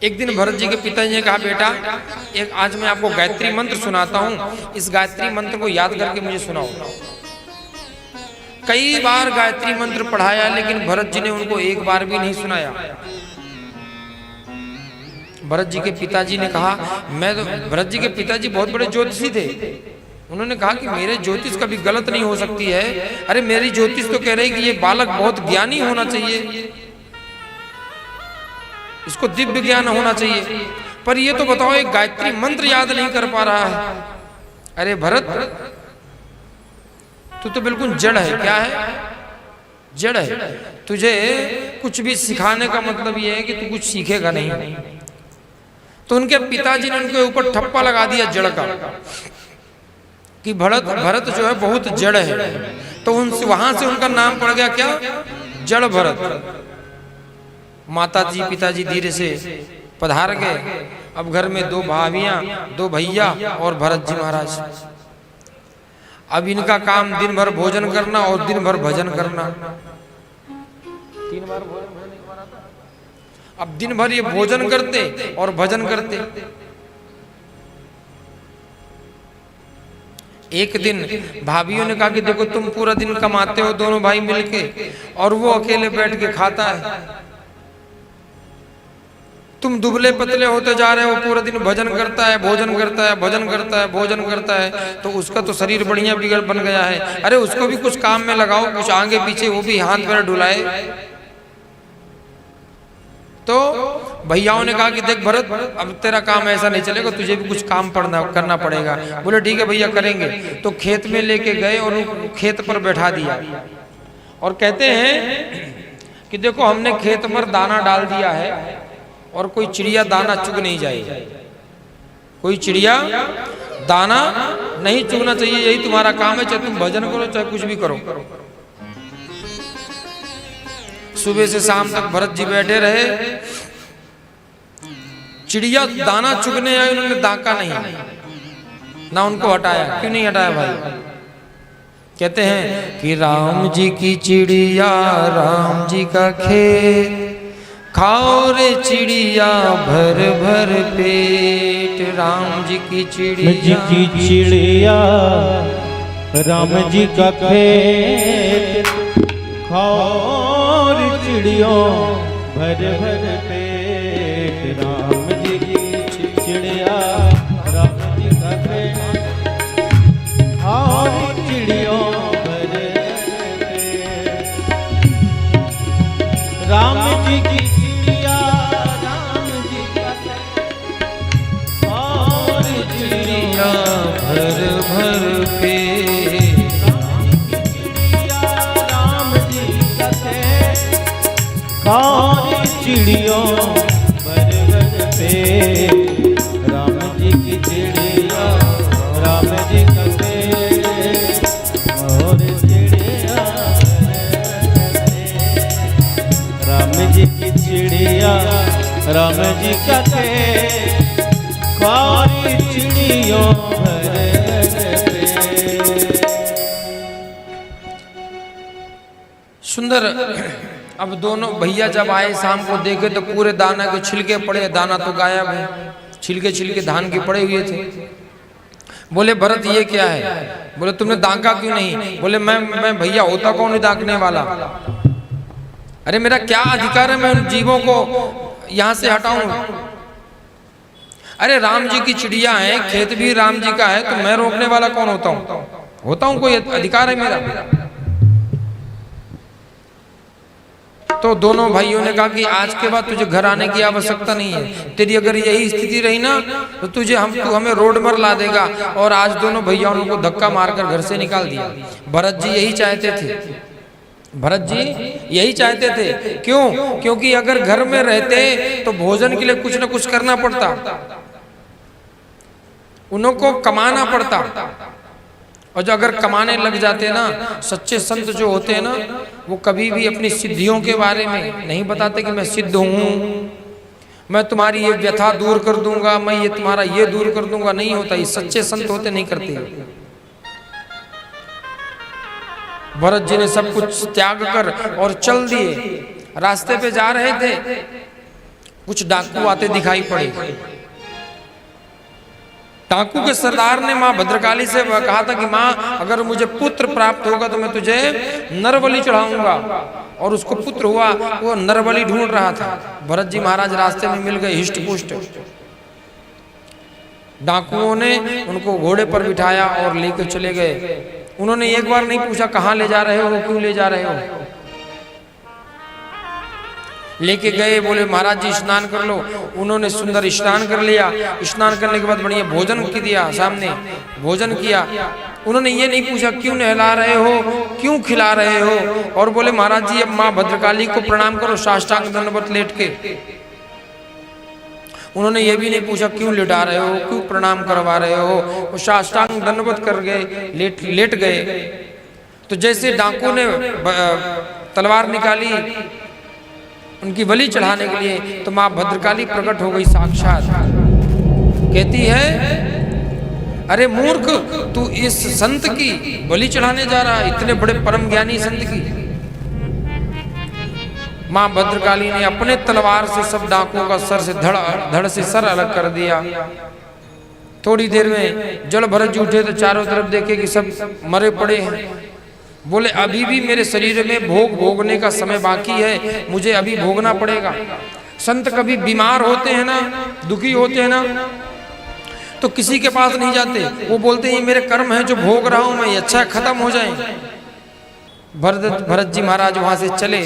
एक दिन भरत जी के पिताजी ने कहा, बेटा एक आज मैं आपको गायत्री मंत्र सुनाता हूँ, इस गायत्री मंत्र को याद करके मुझे सुनाओ। कई बार गायत्री मंत्र पढ़ाया, लेकिन भरत जी ने उनको एक बार भी नहीं सुनाया। भरत जी के पिताजी ने कहा, भरत जी के पिताजी बहुत बड़े ज्योतिषी थे। उन्होंने कहा कि मेरे ज्योतिष कभी गलत नहीं हो सकती है। अरे मेरी ज्योतिष तो कह रही कि ये बालक बहुत ज्ञानी होना चाहिए, इसको दिव्य ज्ञान होना चाहिए, पर ये तो बताओ एक गायत्री मंत्र याद नहीं कर पा रहा है। अरे भरत, तू तो बिल्कुल जड़ है। क्या है? जड़ है। तुझे कुछ भी सिखाने का मतलब ये है कि तू कुछ सीखेगा नहीं। तो उनके पिताजी ने उनके ऊपर ठप्पा लगा दिया जड़ का, कि भरत जो है बहुत जड़ है। तो उनसे वहां से उनका नाम पड़ गया क्या? जड़ भरत। माता जी पिताजी धीरे से पधार गए। अब घर में दो भाभियां, दो भैया और भरत जी महाराज। अब इनका काम दिन भर भोजन करना और दिन भर भजन करना। 3 बार भोजन होने के बाद अब दिन भर ये भोजन करते और भजन करते। एक दिन भाभियों ने कहा कि देखो तुम पूरा दिन कमाते हो दोनों भाई मिलके, और वो अकेले बैठ के खाता है। तुम दुबले पतले होते जा रहे हो, पूरा दिन भजन करता है, भोजन करता है, भजन करता है, भोजन करता है, तो उसका तो शरीर बढ़िया बिगड़ बन गया है। अरे उसको भी कुछ काम में लगाओ, कुछ आगे पीछे वो भी हाथ पैर डुलाए। तो भैयाओं ने कहा कि देख भरत, अब तेरा काम ऐसा नहीं चलेगा, तुझे भी कुछ काम करना पड़ेगा। बोले ठीक है भैया करेंगे। तो खेत में लेके गए और खेत पर बैठा दिया, और कहते हैं कि देखो हमने खेत पर दाना डाल दिया है, और कोई चिड़िया दाना चुग नहीं जाए। कोई चिड़िया दाना नहीं चुगना चाहिए, यही तुम्हारा काम है। चाहे तुम भजन करो चाहे कुछ भी करो। सुबह से शाम तक भरत जी बैठे रहे, चिड़िया दाना चुगने आई, उन्होंने दाका नहीं ना उनको हटाया। क्यों नहीं हटाया भाई? कहते हैं कि राम जी की चिड़िया राम जी का खेत, खाओ रे चिड़िया भर भर पेट। राम जी की चिड़िया राम जी का खेत, खाओ रे चिड़ियों भर भर पेट। राम जी की चिड़िया राम जी का खेत, खाओ रे चिड़ियों भर भर पेट। राम जी की भर भर पे राम जी का खाओ चिड़ियों भर भर पे। राम जी की चिड़िया राम जी का और चिड़िया राम जी की चिड़िया राम जी का चिड़ियों भर पे। सुंदर। अब दोनों भैया जब आए शाम को देखे तो पूरे दाना के छिलके पड़े, दाना तो गायब है, छिलके छिलके धान के पड़े हुए थे। बोले भरत ये क्या है? बोले तुमने दांका क्यों नहीं? बोले मैं भैया होता कौन है दांकने वाला? अरे मेरा क्या अधिकार है मैं उन जीवों को यहां से हटाऊं? अरे राम जी की चिड़िया है, खेत भी राम जी का है, तो मैं रोकने वाला कौन होता हूं? होता हूं? कोई अधिकार है मेरा? तो दोनों भाइयों ने कहा कि आज के बाद तुझे घर आने की आवश्यकता नहीं है। तेरी अगर यही स्थिति रही ना तो तू हमें रोड पर ला देगा। और आज दोनों भैयाओं को धक्का मारकर घर से निकाल दिया। भरत जी यही चाहते थे। भरत जी यही चाहते थे। क्यों? क्योंकि अगर घर में रहते तो भोजन के लिए कुछ न कुछ करना पड़ता, उनको कमाना पड़ता। और जो अगर कमाने लग जाते ना, सच्चे संत जो होते हैं ना, वो कभी भी अपनी सिद्धियों के बारे में नहीं बताते कि मैं सिद्ध हूं, मैं तुम्हारी ये व्यथा दूर कर दूंगा, मैं ये तुम्हारा ये दूर कर दूंगा। नहीं होता। ये सच्चे संत होते नहीं करते। भरत जी ने सब कुछ त्याग कर और चल दिए। रास्ते पे जा रहे थे, कुछ डाकू आते दिखाई पड़े। डाकू के सरदार ने मां भद्रकाली से कहा था कि मां अगर मुझे पुत्र प्राप्त होगा तो मैं तुझे नरबलि चढ़ाऊंगा, और उसको पुत्र हुआ। वो नरबलि ढूंढ रहा था। भरत जी महाराज रास्ते में मिल गए हिष्ट पुष्ट। डाकुओं ने उनको घोड़े पर बिठाया और लेकर चले गए। उन्होंने एक बार नहीं पूछा कहाँ ले जा रहे हो, क्यों ले जा रहे हो। लेके गए, बोले महाराज जी स्नान कर लो। उन्होंने सुंदर स्नान कर लिया। स्नान करने के बाद बढ़िया भोजन किया, सामने भोजन किया। उन्होंने ये नहीं पूछा क्यों नहला रहे हो, क्यों खिला रहे हो, और बोले महाराज जी अब माँ भद्रकाली को प्रणाम करो साष्टांग दंडवत लेट के। उन्होंने ये भी नहीं पूछा क्यों लिटा रहे हो, क्यों प्रणाम करवा रहे हो। वो साष्टांग दंडवत कर गए, लेट गए। तो जैसे डाकू ने तलवार निकाली उनकी बलि चढ़ाने के लिए, तो मां भद्रकाली प्रकट हो गई साक्षात। कहती है अरे मूर्ख, तू इस संत की बलि चढ़ाने जा रहा है, इतने बड़े परम ज्ञानी संत की। मां भद्रकाली ने अपने तलवार से सब डाकुओं का सर से धड़ से सर अलग कर दिया। थोड़ी देर में जल भरत जी उठे तो चारों तरफ देखे कि सब मरे पड़े हैं। बोले अभी भी मेरे शरीर में भोगने का समय बाकी है, मुझे अभी भोगना पड़ेगा। संत कभी बीमार होते हैं ना, दुखी होते हैं ना, तो किसी के पास नहीं जाते। वो बोलते हैं ये मेरे कर्म है जो भोग रहा हूं मैं, ये अच्छा खत्म हो जाए। भरत जी महाराज वहां से चले।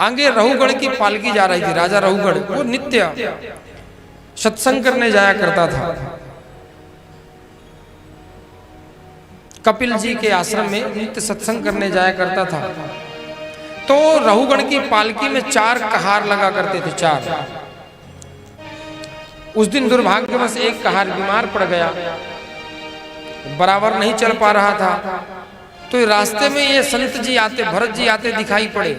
आगे रहुगढ़ की पालकी जा रही थी। राजा रहुगढ़ वो नित्य सत्संग करने जाया करता था। कपिल जी के आश्रम में नित्य सत्संग करने जाया करता था। तो रहुगढ़ की पालकी में 4 कहार लगा करते थे, 4। उस दिन दुर्भाग्यवश एक कहार बीमार पड़ गया, बराबर नहीं चल पा रहा था। तो रास्ते में ये संत जी आते, भरत जी आते दिखाई पड़े।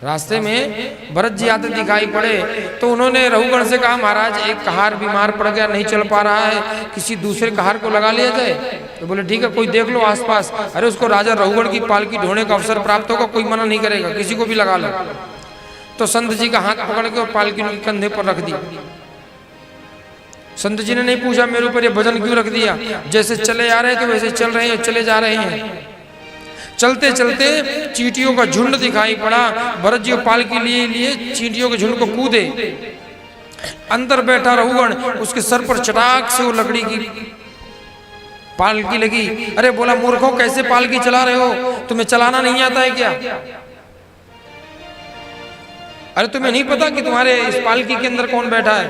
रास्ते में भरत जी आते दिखाई पड़े तो उन्होंने रहुगढ़ से कहा महाराज एक कहार बीमार पड़ गया, नहीं चल पा रहा है, किसी दूसरे कहार को लगा लिया जाए। तो बोले ठीक है, कोई देख लो आसपास। अरे उसको राजा रहुगढ़ की पालकी ढोने का अवसर प्राप्त होगा, कोई मना नहीं करेगा, किसी को भी लगा लो। तो संत जी का हाथ पकड़ के पालकी उनके कंधे पर रख दी। संत जी ने नहीं पूछा मेरे ऊपर ये वजन क्यों रख दिया, जैसे चले आ रहे थे वैसे चल रहे हैं, चले जा रहे हैं। चलते चलते चींटियों का झुंड दिखाई पड़ा। भरत जी पालकी लिए चींटियों के झुंड को कूदे। अंदर बैठा रहुगढ़, उसके सर पर चटाक से वो लकड़ी की पालकी लगी। अरे बोला मूर्खों कैसे पालकी चला रहे हो, तुम्हें चलाना नहीं आता है क्या? अरे तुम्हें नहीं पता कि तुम्हारे इस पालकी के अंदर कौन बैठा है?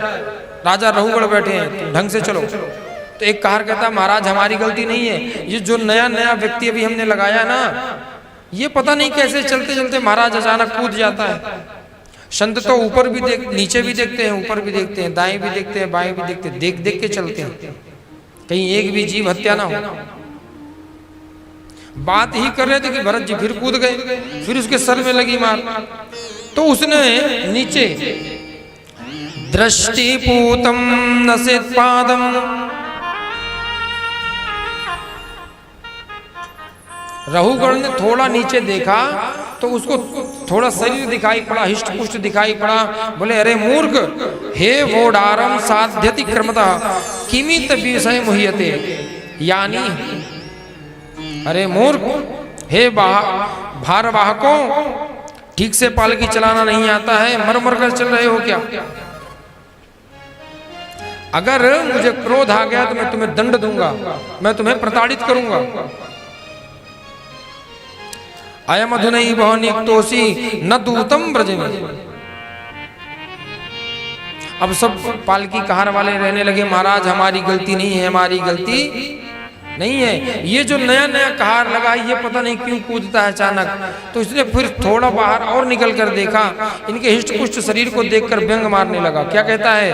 राजा रहुगढ़ बैठे हैं, तुम ढंग से चलो। तो एक कहार कहता महाराज हमारी गलती नहीं है, ये जो नया व्यक्ति अभी हमने लगाया ना, ये पता नहीं कैसे चलते चलते महाराज अचानक कूद जाता है। संत तो ऊपर भी नीचे भी देखते हैं, ऊपर भी देखते हैं, दाएं भी देखते हैं, बाएं भी देखते हैं, देख देख के चलते हैं, कहीं एक भी जीव हत्या ना हो। बात ही कर रहे थे कि भरत जी फिर कूद गए, फिर उसके सर में लगी मार। तो उसने नीचे दृष्टिपूतम नसित पादम, रहुगढ़ ने थोड़ा नीचे देखा तो उसको थोड़ा शरीर दिखाई पड़ा, हिष्ट पुष्ट दिखाई पड़ा। बोले अरे मूर्ख, हे वोडारम साध्यति क्रमतः किमित विषय मुह्यते, यानी अरे मूर्ख, हे भारवाहकों, ठीक से पालकी चलाना नहीं आता है, मर मर कर चल रहे हो क्या? अगर मुझे क्रोध आ गया तो मैं तुम्हें दंड दूंगा, मैं तुम्हें प्रताड़ित करूंगा। अयम अधुनई बहुनिक्तोषी न दूतम ब्रज में। अब सब पालकी कहार वाले रहने लगे महाराज हमारी गलती नहीं है, हमारी गलती नहीं है, ये जो नया नया कहार लगा ये पता नहीं क्यों कूदता है अचानक। तो इसने फिर थोड़ा बाहर और निकल कर देखा, इनके हिष्ट पुष्ट शरीर को देखकर व्यंग मारने लगा। क्या कहता है?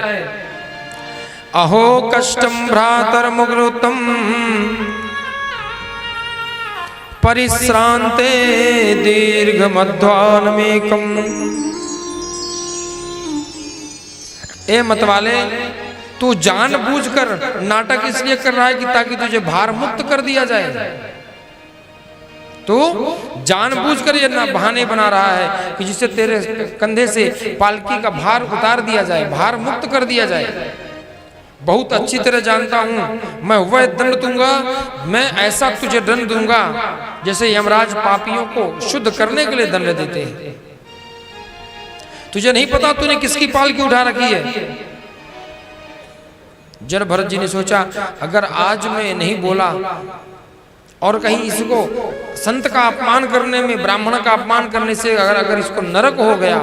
अहो कष्टम भ्रातर मुग्रुतम परिश्रांते दीर्घ मध्वानमेकम। ए मतवाले, तू जानबूझकर नाटक इसलिए कर रहा है कि ताकि तुझे भार मुक्त कर दिया जाए। तो जानबूझकर ये ना बहाने बना रहा है कि जिससे तेरे कंधे से पालकी का भार उतार दिया जाए, भार मुक्त कर दिया जाए। बहुत अच्छी तरह जानता हूं मैं वह दंड दूंगा, मैं ऐसा तुझे दंड दूंगा जैसे यमराज पापियों को शुद्ध करने के लिए दंड देते हैं। तुझे नहीं पता तूने किसकी पालकी उठा रखी है। जड़ भरत जी ने सोचा अगर आज मैं नहीं बोला और कहीं इसको संत का अपमान करने में, ब्राह्मण का अपमान करने से अगर इसको नरक हो गया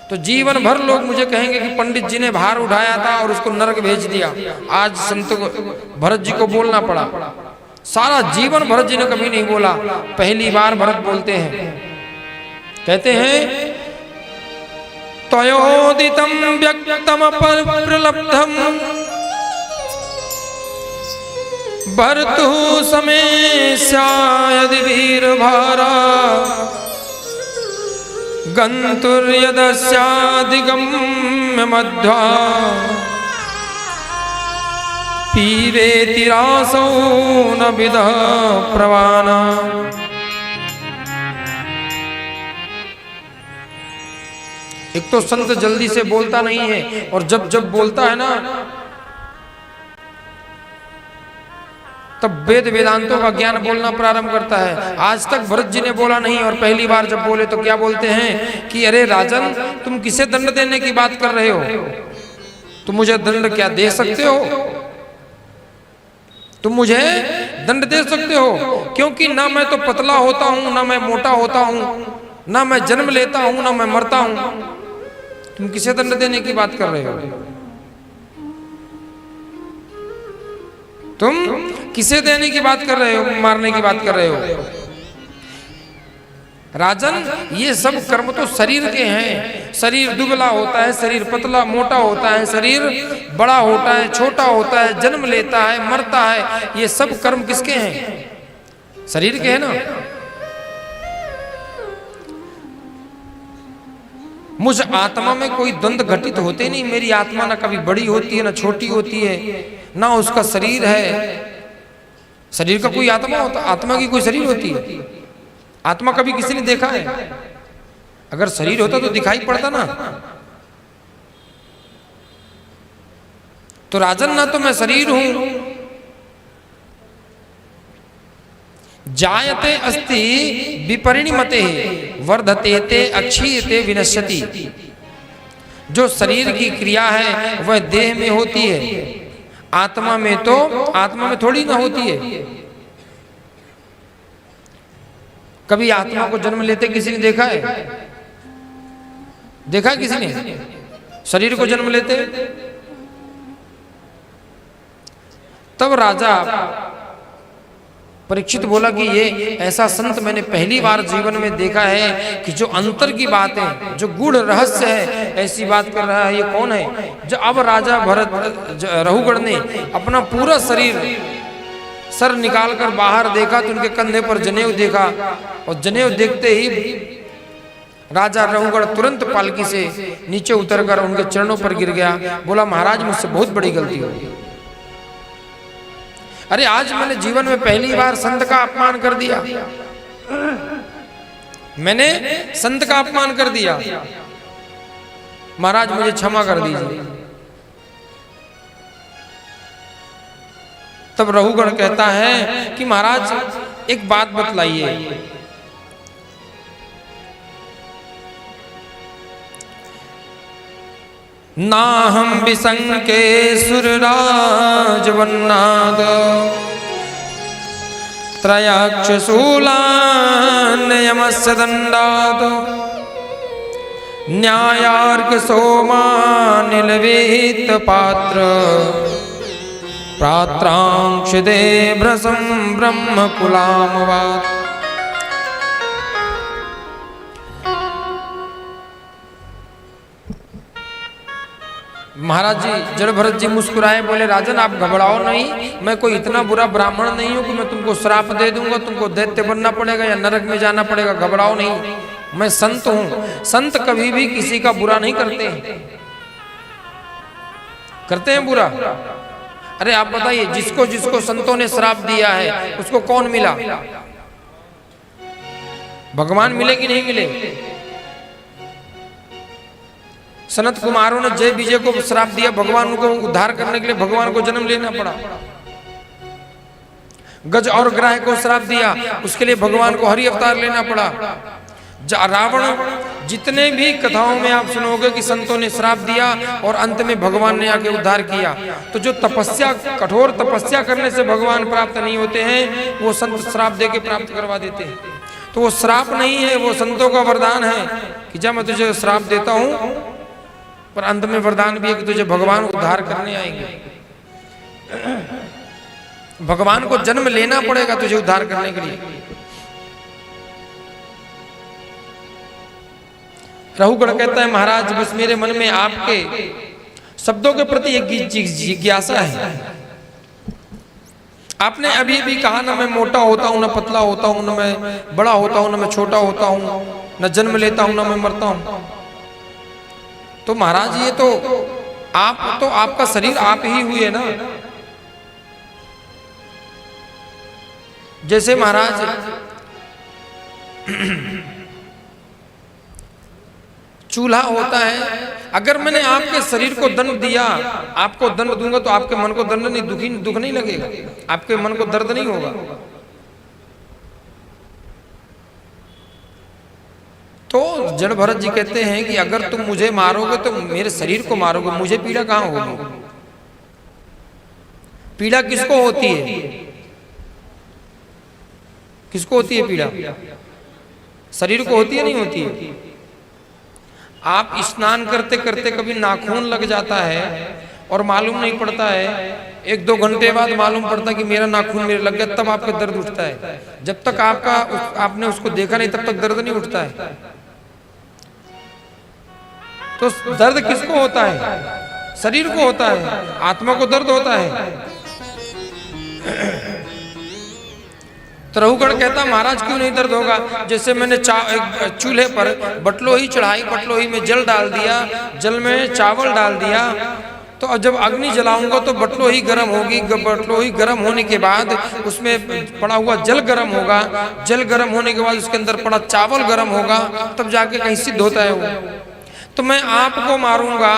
तो जीवन भर लोग मुझे कहेंगे कि पंडित जी ने भार उठाया था और उसको नरक भेज दिया। आज संत भरत जी को बोलना पड़ा। सारा जीवन भरत जी ने कभी नहीं बोला, पहली बार भरत बोलते हैं। कहते हैं त्वयोदितं व्यक्तम प्रलब्धम भर्तु समेस्यायदि वीरभारा गन्तुर्यदस्याधिगम्य मध्वा पीवेति रासो न विदः प्रवाना। एक तो संत जल्दी से बोलता नहीं है और जब जब बोलता है ना तब वेद वेदांतों का ज्ञान बोलना प्रारंभ करता है। आज तक भरत जी ने बोला नहीं और पहली बार जब बोले तो क्या बोलते हैं कि अरे राजन तुम किसे दंड देने की बात कर रहे हो, तुम मुझे दंड क्या दे सकते हो, तुम मुझे दंड दे सकते हो क्योंकि ना मैं तो पतला होता हूं, ना मैं मोटा होता हूं, ना मैं जन्म लेता हूं, ना मैं मरता हूं, तुम किसे दंड देने की बात कर रहे हो, तुम किसे देने की बात कर रहे हो, मारने की बात कर रहे हो। राजन ये सब कर्म तो शरीर के हैं। शरीर दुबला होता है, शरीर पतला मोटा होता है, शरीर बड़ा होता है, छोटा होता है, जन्म लेता है, मरता है, ये सब कर्म किसके हैं? शरीर के हैं ना। मुझ आत्मा में कोई द्वंद्व घटित होते नहीं। मेरी आत्मा ना कभी बड़ी होती है ना छोटी होती है, ना उसका शरीर है। शरीर का कोई आत्मा होता, आत्मा की कोई शरीर होती है? आत्मा कभी किसी ने देखा है? अगर शरीर होता तो दिखाई पड़ता ना। तो राजन ना तो मैं शरीर हूं। जायते अस्ति विपरिणमते वर्धते ते अक्षीयते विनश्यति। जो शरीर की क्रिया है वह देह में होती है, आत्मा में तो आत्मा में थोड़ी ना होती है। कभी आत्मा को जन्म लेते किसी ने देखा है? देखा है किसी ने शरीर को जन्म लेते? तब राजा परीक्षित बोला कि ये ऐसा संत मैंने पहली बार जीवन में देखा है कि जो अंतर की बात है, जो गूढ़ रहस्य है, ऐसी बात कर रहा है। ये कौन है? जो अब राजा भरत रहुगण ने अपना पूरा शरीर सर निकालकर बाहर देखा तो उनके कंधे पर जनेऊ देखा और जनेऊ देखते ही राजा रहुगण तुरंत पालकी से नीचे उतरकर उनके चरणों पर गिर गया। बोला महाराज मुझसे बहुत बड़ी गलती हो गई। अरे आज मैंने जीवन में पहली बार संत का अपमान कर दिया, मैंने संत का अपमान कर दिया, महाराज मुझे क्षमा कर दीजिए। तब रहुगण कहता है कि महाराज एक बात बतलाइए, ना हम विसंके सुरराज वन्नाद त्रयाक्ष शूलान्यमस्य दंडाद न्यायार्क सोमानिलवेत पात्र प्रात्रांश देभ्रसं ब्रह्म कुलामवात्। महाराज जी जड़ भरत जी मुस्कुराए, बोले राजन आप घबराओ नहीं, मैं कोई इतना बुरा ब्राह्मण नहीं हूं कि मैं तुमको श्राप दे दूंगा, तुमको दैत्य बनना पड़ेगा या नरक में जाना पड़ेगा। घबराओ नहीं, मैं संत हूं। संत कभी भी किसी का बुरा नहीं करते। करते हैं बुरा? अरे आप बताइए, जिसको जिसको संतों ने श्राप दिया है उसको कौन मिला? भगवान मिले कि नहीं मिले? सनत कुमारों ने जय विजय को श्राप दिया, भगवान को उद्धार करने के लिए भगवान को जन्म लेना पड़ा। गज और ग्राह को श्राप दिया, उसके लिए भगवान को हरि अवतार लेना पड़ा। रावण, जितने भी कथाओं में आप सुनोगे कि संतों ने श्राप दिया और अंत में भगवान ने आके उद्धार किया। तो जो तपस्या, कठोर तपस्या करने से भगवान प्राप्त नहीं होते हैं, वो संत श्राप दे के प्राप्त करवा देते हैं। तो वो श्राप नहीं है, वो संतों का वरदान है कि जब मैं तुझे श्राप देता हूं, पर अंत में वरदान भी है कि तुझे भगवान उद्धार करने आएंगे। भगवान को जन्म लेना पड़ेगा तुझे उद्धार करने के लिए। रहुगढ़ कहता है, महाराज बस मेरे मन में आपके शब्दों के प्रति एक जिज्ञासा है। आपने अभी भी कहा ना मैं मोटा होता हूं, ना पतला होता हूं, ना मैं बड़ा होता हूं, ना मैं छोटा होता हूं, ना जन्म लेता हूं, ना मैं मरता हूं। तो महाराज ये तो आपका शरीर आप ही हुए ना। जैसे महाराज चूल्हा होता है, अगर मैंने आपके शरीर को दंड दिया, आपको दंड दूंगा तो आपके मन को दंड नहीं, दुख नहीं लगेगा, आपके मन को दर्द नहीं होगा। तो जड़ भरत जी कहते हैं कि अगर तुम मुझे मारोगे तो मेरे शरीर को मारोगे, मुझे पीड़ा कहां होगी? पीड़ा किसको होती है? किसको होती है पीड़ा? शरीर को होती है नहीं होती है? आप स्नान करते करते कभी नाखून लग जाता है और मालूम नहीं पड़ता है, 1-2 घंटे बाद मालूम पड़ता है कि मेरा नाखून मेरे लग गया, तब आपका दर्द उठता है। जब तक आपने उसको देखा नहीं तब तक दर्द नहीं उठता है। तो दर्द किसको होता है? शरीर को होता है, आत्मा को दर्द होता है। तो रहुगढ़ कहता महाराज क्यों नहीं दर्द होगा? जैसे मैंने चूल्हे पर बटलोही चढ़ाई, बटलोही में जल डाल दिया, जल में चावल डाल दिया, तो अब जब अग्नि जलाऊंगा तो बटलोही गर्म होगी, बटलोही गर्म होने के बाद उसमें पड़ा हुआ जल गर्म होगा, जल गर्म होने के बाद उसके अंदर पड़ा चावल गर्म होगा, तब जाके कहीं सिद्ध होता है वो। तो मैं आपको मारूंगा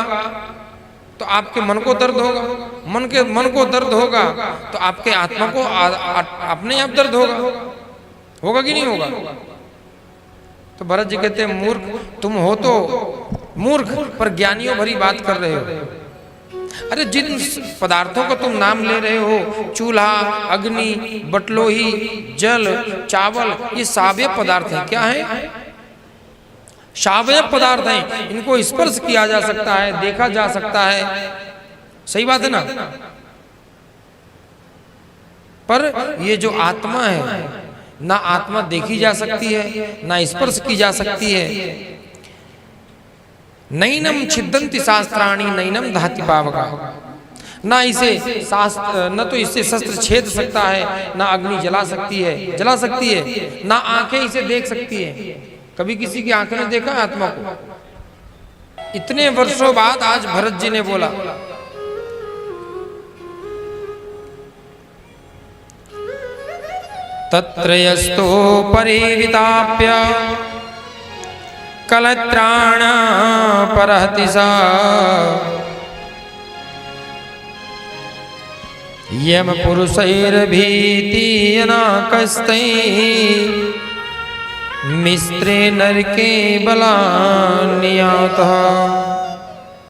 तो आपके मन को दर्द होगा, मन को दर्द होगा तो आपके आत्मा को अपने आप दर्द होगा कि नहीं होगा? तो भरत जी कहते हैं मूर्ख तुम हो, तो मूर्ख पर ज्ञानियों भरी बात कर रहे हो। अरे जिन पदार्थों का तुम नाम ले रहे हो, चूल्हा, अग्नि, बटलोही, जल, चावल, ये सावय पदार्थ हैं। क्या है? सावय पदार्थ हैं। इनको स्पर्श किया जा सकता है, देखा जा सकता है, सही बात है ना? पर ये जो आत्मा है, ना आत्मा देखी जा सकती है, ना स्पर्श की जा सकती है। नैनम छिद्दन्ति शास्त्राणि नैनम दहति पावका। ना इसे न तो इससे शस्त्र छेद सकता है, ना अग्नि जला सकती है, ना आंखें इसे देख सकती है। कभी किसी की आंखों ने देखा आत्मा को? इतने वर्षों बाद आज भरत जी ने बोला। तत्र यस्तो परिविताप्य कलत्राण परहति सा यम पुरुषैर्भीतियनाकस्तै मिस्त्रे नरके बलान्यातः।